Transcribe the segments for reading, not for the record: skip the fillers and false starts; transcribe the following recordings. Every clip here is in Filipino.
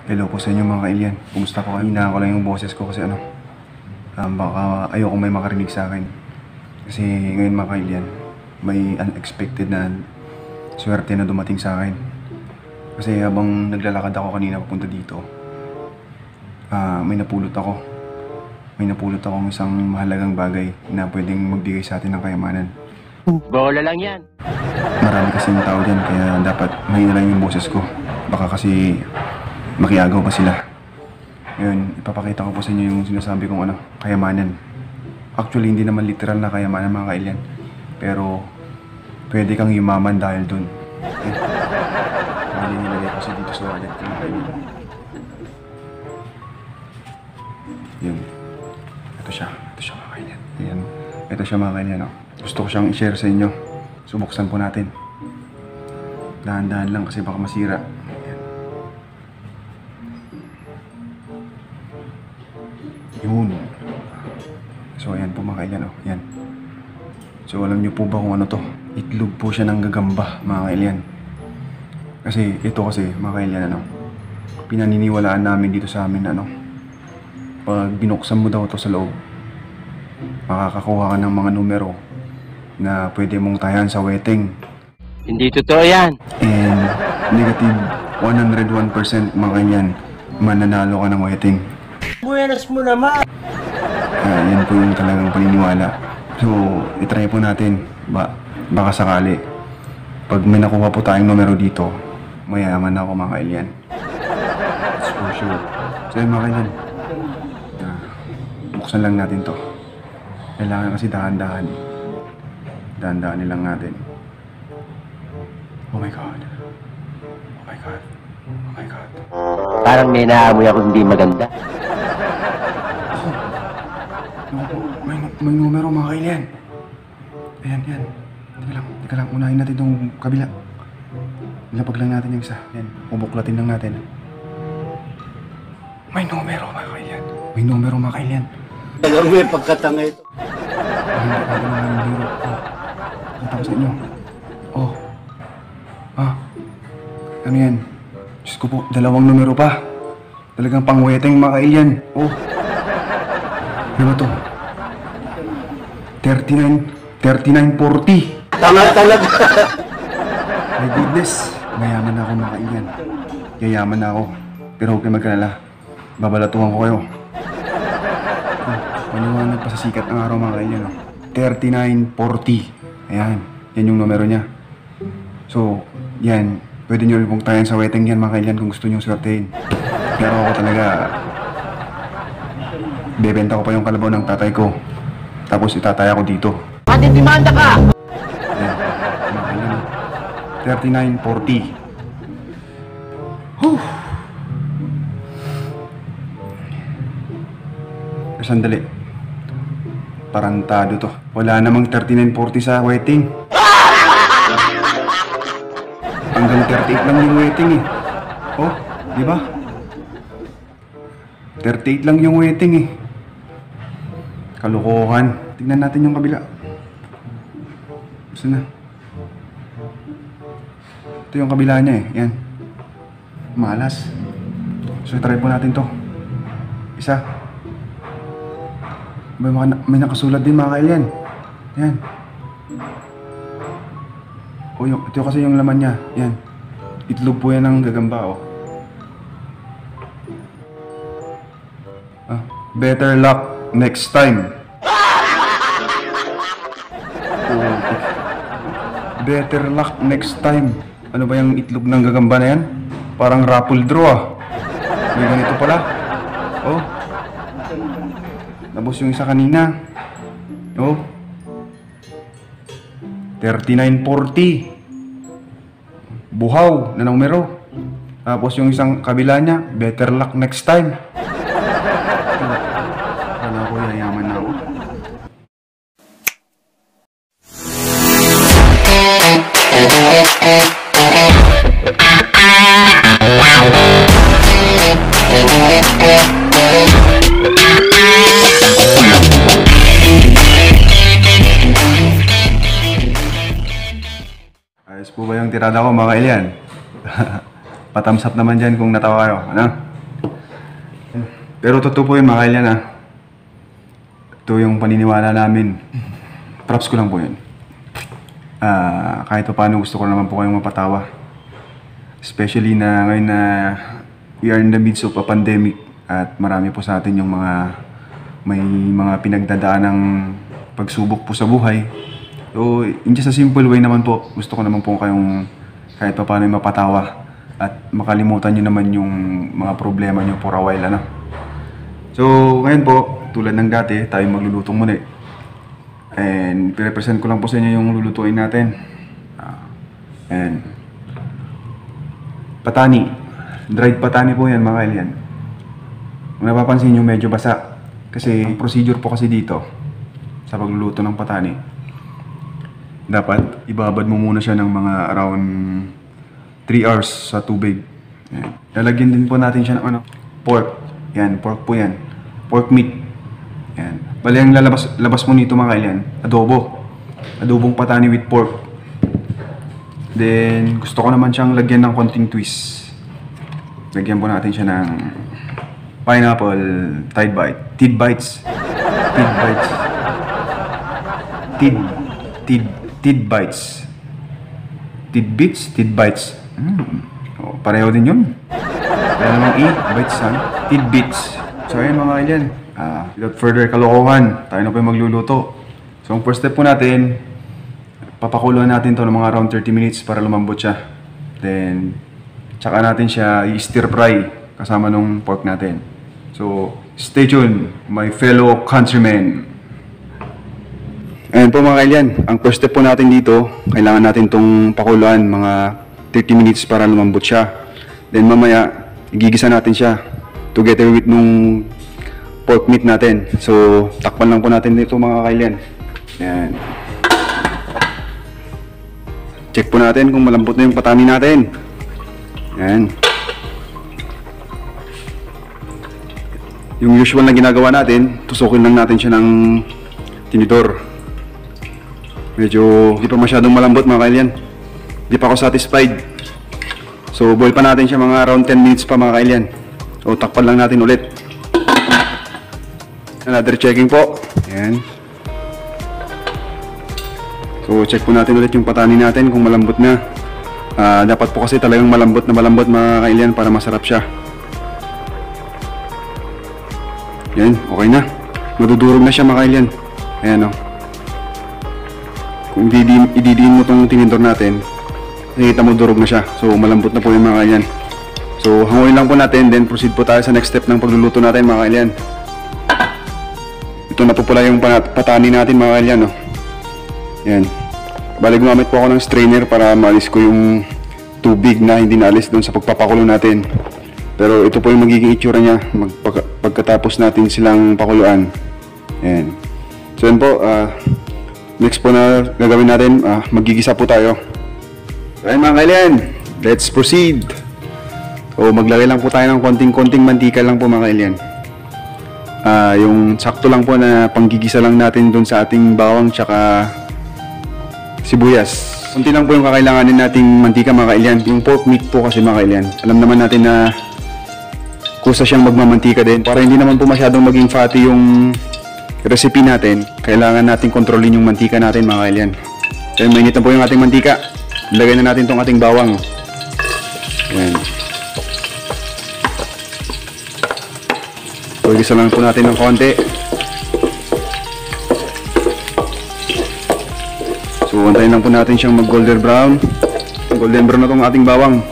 Hello po sa inyo mga kailian. Kumusta po kayo? Hina ko lang yung boses ko kasi baka ayoko may makarinig sa akin. Kasi ngayon mga kailian, may unexpected na swerte na dumating sa akin. Kasi habang naglalakad ako kanina papunta dito, may napulot ako. May napulot akong isang mahalagang bagay na pwedeng magbigay sa atin ng kayamanan. Bola lang yan. Marami kasing tao dyan, kaya dapat mahina lang yung boses ko. Baka kasi makiagaw pa sila. Ngayon, ipapakita ko po sa inyo yung sinasabi kong kayamanan. Actually, hindi naman literal na kayamanan mga kailian. Pero, pwede kang yumaman dahil dun. Okay? Mali nilagay kasi dito sa wallet ko mga kailian. Yun. Ito siya mga kailian. Ayan. Ito siya mga kailian. Gusto ko siyang i-share sa inyo. Subuksan po natin. Dahan-dahan lang kasi baka masira. Yun. So ayan po mga kailian, yan. So alam niyo po ba kung ano to? Itlog po siya ng gagamba mga kailian. Kasi ito kasi mga kailian pinaniniwalaan namin dito sa amin pag binuksan mo daw to sa loob, makakakuha ka ng mga numero na pwede mong tayan sa wedding. Hindi totoo yan. And negative 101% mga kailian, mananalo ka ng wedding. Buenas mo naman. Yan po yung talagang paniniwala. So, itry po natin. Baka sakali. Pag may nakuha po tayong numero dito, mayaman na ako mga kailian. That's for sure. So yun mga kailian, buksan lang natin to. Kailangan kasi dahan-dahan. Dahan-dahan nilang natin. Oh my God. Oh my God. Oh my God. Parang may naamoy ako hindi maganda. May numero mga kailian. Ayan. Teka lang. Unahin natin itong kabila. Ilapag lang natin yung isa. Ayan. Ubuklatin lang natin. May numero mga kailian. May numero mga kailian. Alam mo yung pagkatanga ito. Ay, mga numero. Kita ko sa inyo. Ano yan? Diyos ko po, 2 numero pa. Talagang pangweteng mga kailian. Ano ba to? 3940. Tanga talaga. My goodness. Mayaman na ako mga kailian. Yayaman na ako. Pero huwag kayo magkalala. Babalatuhan ko kayo. Maliwanag pa sa sikat ng araw mga kailian. 3940. Ayan. Yan yung numero niya. So, yan. Pwede nyo rin pong tayan sa wedding yan mga kailian kung gusto nyo swertein. Pero ako talaga, bebenta ko pa yung kalabaw ng tatay ko. Tapos itataya ko dito. Matindimanda ka! Ayan. 3940. Whew! Sandali. Parantado to. Wala namang 3940 sa wedding. Hanggang 38 lang yung wedding eh. Di ba? 38 lang yung wedding eh. Kalukuhan. Tingnan natin yung kabila. Gusto na. Ito yung kabila niya eh. Yan. Malas. So try po natin to. Isa. May nakasulat din mga kailian. Yan. Ito kasi yung laman niya. Yan. Itlog po yan ng gagamba Better luck next time. Better luck next time. Ano ba yung itlog ng gagamba na yan? Parang raffle draw May ganito pala. Tapos yung isa kanina. 3940. Buhaw na numero. Tapos yung isang kabila niya, better luck next time. Wala ko, yayaman na ako. Ayos po ba yung tirada ko mga kailian? Pa-thumbs up naman dyan kung natawa kayo. Pero totoo po yun mga kailyan ah. Ito yung paniniwala namin. Props ko lang po yun. Kahit pa paano gusto ko naman po kayong mapatawa. Especially na ngayon na we are in the midst of a pandemic at marami po sa atin yung may mga pinagdadaan ng pagsubok po sa buhay. So, in just a simple way naman po, gusto ko naman po kayong kahit pa paano mapatawa at makalimutan nyo naman yung mga problema nyo for a while, ano. So, ngayon po, tulad ng dati, tayo magluluto muna. And pirepresent ko lang po sa inyo yung lulutuin natin. And patani. Dried patani po yan mga kailyan. Kung napapansin nyo medyo basa. Kasi ang procedure po kasi dito sa pagluluto ng patani, dapat ibabad mo muna siya ng mga around 3 hours sa tubig. Yan. Lalagyan din po natin siya ng pork. Yan, pork po yan. Pork meat. Yan. Bali ang labas mo nito mga kailyan, adobo. Adobong patani with pork. Then, gusto ko naman siyang lagyan ng konting twist. Lagyan po natin siya ng pineapple tidbits. Tidbits. Oh, pareho din yun. Kaya naman bites ha. Tidbits. So ayun mga kailyan. Without further kalokohan, tayo na po yung magluluto. So ang first step po natin, papakuluan natin to ng mga around 30 minutes para lumambot siya. Then, tsaka natin siya i-stir fry kasama nung pork natin. So, stay tuned, my fellow countrymen. Ayan po mga kailyan, ang first step po natin dito, kailangan natin tong pakuluan mga 30 minutes para lumambot siya. Then mamaya, igigisa natin siya together with nung pork meat natin. So, takpan lang po natin dito mga kailyan. Ayan. Check po natin kung malambot na yung patani natin. Ayan. Yung usual na ginagawa natin, tusukin lang natin siya ng tinidor. Medyo di pa masyadong malambot mga kailyan. Di pa ako satisfied. So, boil pa natin siya mga around 10 minutes pa mga kailyan. So, takpan lang natin ulit. Another checking po. Ayan. So, check po natin ulit yung patani natin kung malambot na. Dapat po kasi talagang malambot mga kailyan para masarap siya. Ayan, okay na. Madudurog na siya mga kailyan. Ayan o. Kung ididiin mo itong tinidor natin, nakikita mo durog na siya. So, malambot na po yung mga kailyan. So, hanguin lang po natin, then proceed po tayo sa next step ng pagluluto natin mga kailyan. Ito na po pala yung patani natin mga kailyan, no? Yan. Bali gumamit po ako ng strainer para maalis ko yung tubig na hindi naalis doon sa pagpapakulo natin. Pero ito po yung magiging itsura niya pagkatapos natin silang pakuluan. Yan. So yan po, next po na gagawin natin, magigisa po tayo. So yan mga kailyan, let's proceed. So maglagay lang po tayo ng konting mantika lang po mga kailyan. Yung sakto lang po na panggigisa lang natin doon sa ating bawang tsaka sibuyas. Kunti lang po yung kakailanganin nating mantika mga kailyan. Yung pork meat po kasi mga kailyan, alam naman natin na kusa siyang magmamantika din. Para hindi naman po masyadong maging fatty yung recipe natin, kailangan natin kontrolin yung mantika natin mga kailyan. Kaya mainit na po yung ating mantika. Ilagay na natin tong ating bawang. Ayan. So, igisa lang po natin ng konti. So, antayin lang po natin siyang mag golden brown. Golden brown na tong ating bawang.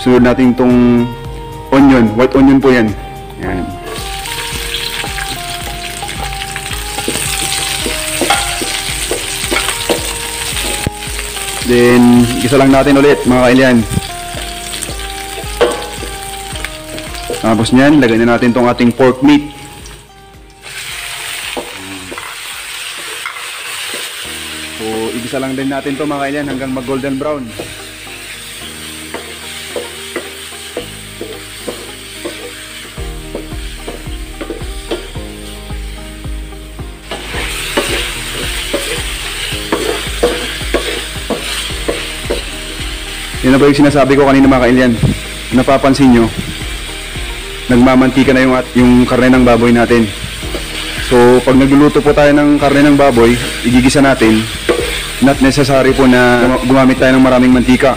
Sunod natin tong onion. White onion po yan. Yan. Then, igisa lang natin ulit mga kailyan. Tapos nyan, lagay na natin tong ating pork meat. So, igisa lang din natin to mga kailyan hanggang mag golden brown. Yan na ba yung sinasabi ko kanina mga kailyan? Napapansin nyo, nagmamantika na yung karne ng baboy natin. So, pag nagluluto po tayo ng karne ng baboy, igigisa natin. Not necessary po na gumamit tayo ng maraming mantika.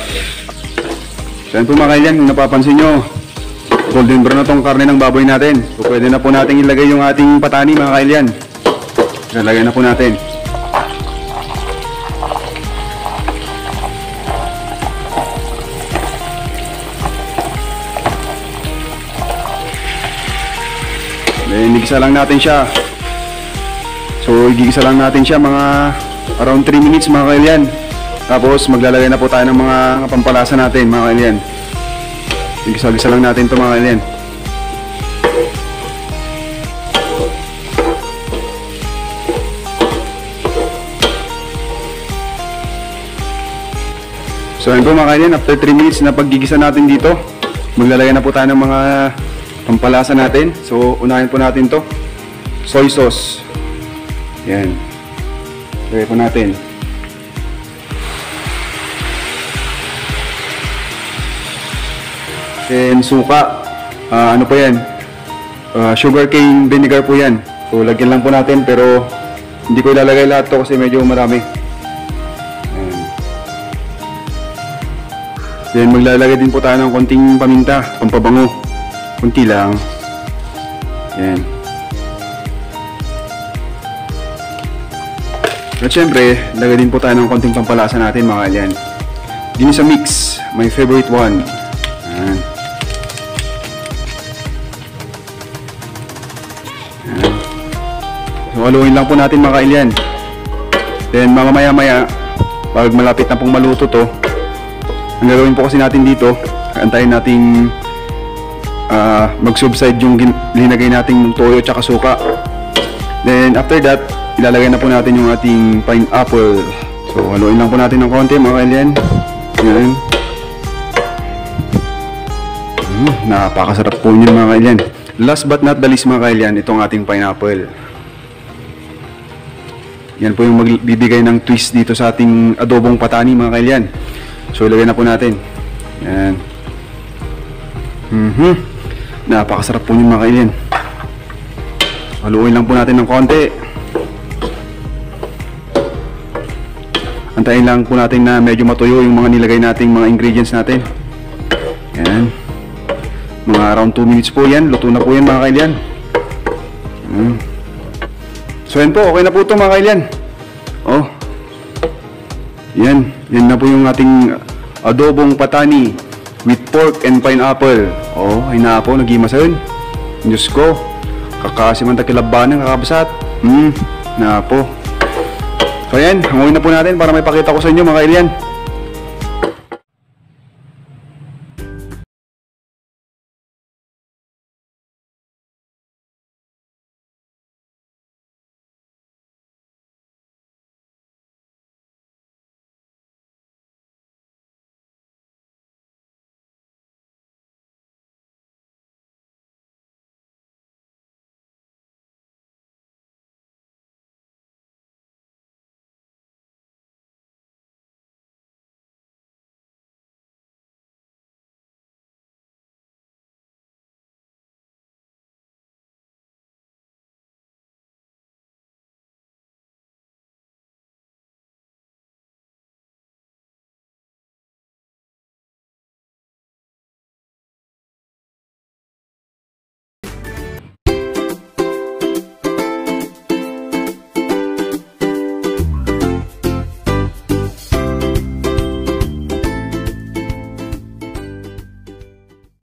So, yan po mga kailan, kung napapansin nyo, golden brown na tong karne ng baboy natin. So, pwede na po natin ilagay yung ating patani mga kailan. Ilalagay na po natin. Then, igisa lang natin siya. So, igigisa lang natin siya mga around 3 minutes mga kailan. Tapos, maglalagay na po tayo ng mga pampalasa natin mga kailan. Igisa-gisa lang natin ito mga kailan. So, ayun po mga kailan, after 3 minutes na paggigisa natin dito, maglalagay na po tayo ng mga pampalasa natin. So, unahin po natin to soy sauce. Yan. Lagay po natin. Then, suka. Ano po yan? Sugar cane vinegar po yan. So, lagyan lang po natin pero hindi ko ilalagay lahat to kasi medyo marami. Yan. Then, maglalagay din po tayo ng konting paminta, pampabango. Kunti lang. Yan. At syempre, lagay din po tayo ng konting pampalasa natin mga kalyan. Ginisa mix, my favorite one. Yan. Yan. So, haluin lang po natin mga kalyan. Then, mamaya-maya, pag malapit na pong maluto to, ang gagawin po kasi natin dito, antayin nating mag-subside yung linagay nating toyo at suka. Then after that, ilalagay na po natin yung ating pineapple. So haluin lang po natin ng konti mga kailan. Yan. Napakasarap po yun mga kailan. Last but not the least mga kailan, itong ating pineapple. Yan po yung magbibigay ng twist dito sa ating adobong patani mga kailan. So ilagay na po natin. Yan. Napakasarap po yun mga kailan. Haluin lang po natin ng konti. Antayin lang po natin na medyo matuyo yung mga nilagay nating mga ingredients natin. Yan. Mga around 2 minutes po yan. Luto na po yan mga kailan. So yan po, okay na po ito mga kailan. Oh. Yan. Yan na po yung ating adobong patani with pork and pineapple. Oh, ay na po, nag-imasan. Diyos ko, kakasiman takilabanan, kakabasat. Na po. So yan, hanguin na po natin para may pakita ko sa inyo mga kailan.